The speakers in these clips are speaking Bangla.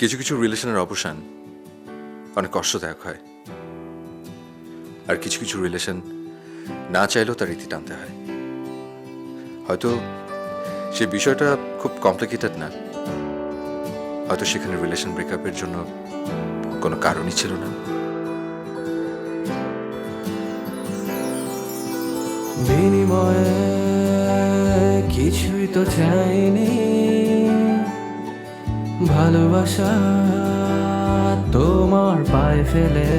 কিছু কিছু রিলেশনের অবসান অনেক কষ্টদায়ক হয়, আর কিছু কিছু রিলেশন না চাইলেও তার রীতি টানতে হয়। হয়তো সে বিষয়টা খুব কমপ্লিকেটেড না, হয়তো সেখানে রিলেশন ব্রেকআপের জন্য কোনো কারণই ছিল না। বিনিময়ে কিছুই তো চাইনি, ভালোবাসা তোমার পায়ে ফেলে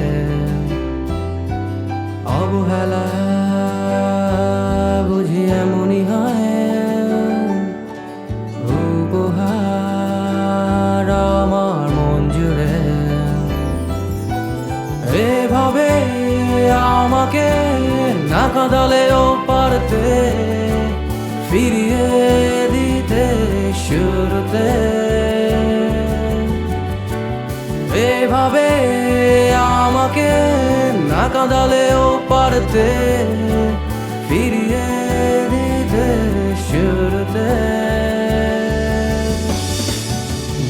অবহেলা বুঝি এমনই হয়, উপহার আমার মন জুড়ে এভাবে আমাকে না কাঁদালেও পারতে ফিরিয়ে দিতে শুরুতে, এভাবে আমাকে না কাঁদালেও পারতে ফিরিয়ে দিতে শুরুতে।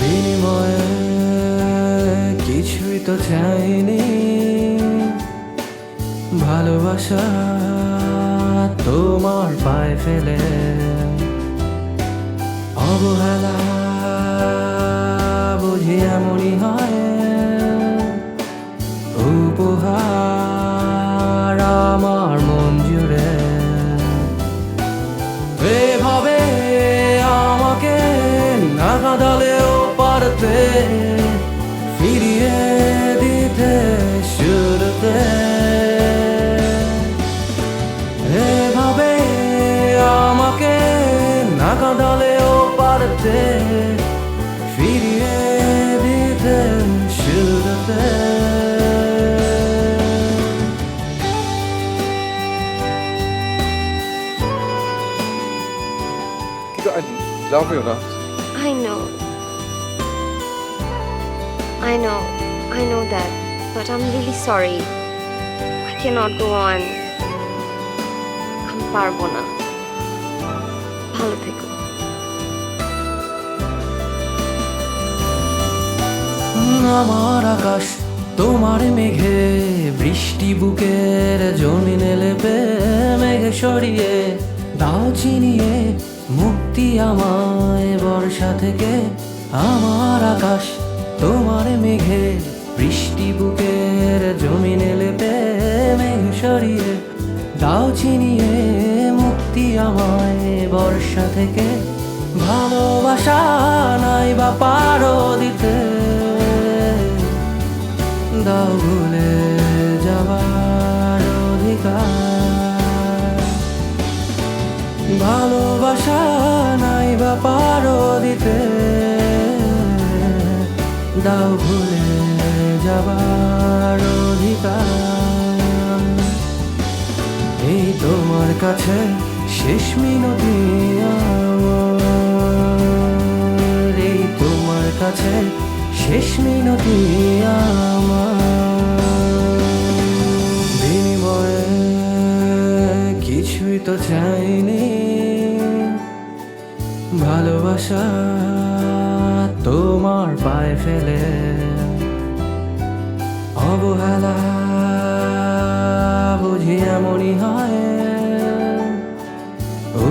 বিনিময়ে কিছুই তো চাইনি, ভালোবাসা তোমার পায়ে ফেলে অবহেলা বুঝি এমনই হয়, উপহার আমার মন জুড়ে এভাবে আমাকে না কাঁদালেও পারতে ফিরিয়ে দিতে শুরুতে, এভাবে আমাকে না কাঁদালেও পারতে ফিরিয়ে দিতে শুরুতে। কিন্তু I love you না। I know. I know that. But I'm really sorry. I cannot go on. আমি পারবো না। ভালো থেকো। আমার আকাশ তোমার মেঘে বৃষ্টি বুকের জমিনে লেপে মেঘে সরিয়ে দাও চিনিয়ে মুক্তি আমায় বর্ষা থেকে। আমার আকাশ তোমার মেঘে বৃষ্টি বুকের জমিনে লেপে মেঘ সরিয়ে দাও চিনিয়ে মুক্তি আমায় বর্ষা থেকে। ভালোবাসা নাই বা পারো দিতে, দাও ভুলে যাবার অধিকার। ভালোবাসা নাই বা পারো দিতে, দাও ভুলে যাবার অধিকার। এই তোমার কাছে শেষ মিনতি আমার, এই তোমার কাছে শেষ মিনতি আমার। বিনিময়ে কিছুই তো চাইনি, ভালোবাসা তোমার পায়ে ফেলে অবহেলা বুঝি এমনই হয়,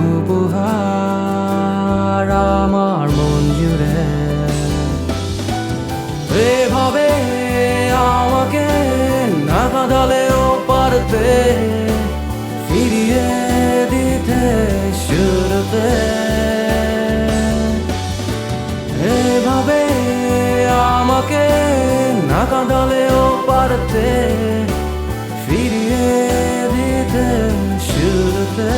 উপহার আমার মন জুড়ে এভাবে আমাকে না কাঁদালেও পারতে ফিরিয়ে দিতে শুরুতে, এভাবে আমাকে না কাঁদালেও পারতে ফিরিয়ে দিতে শুরুতে।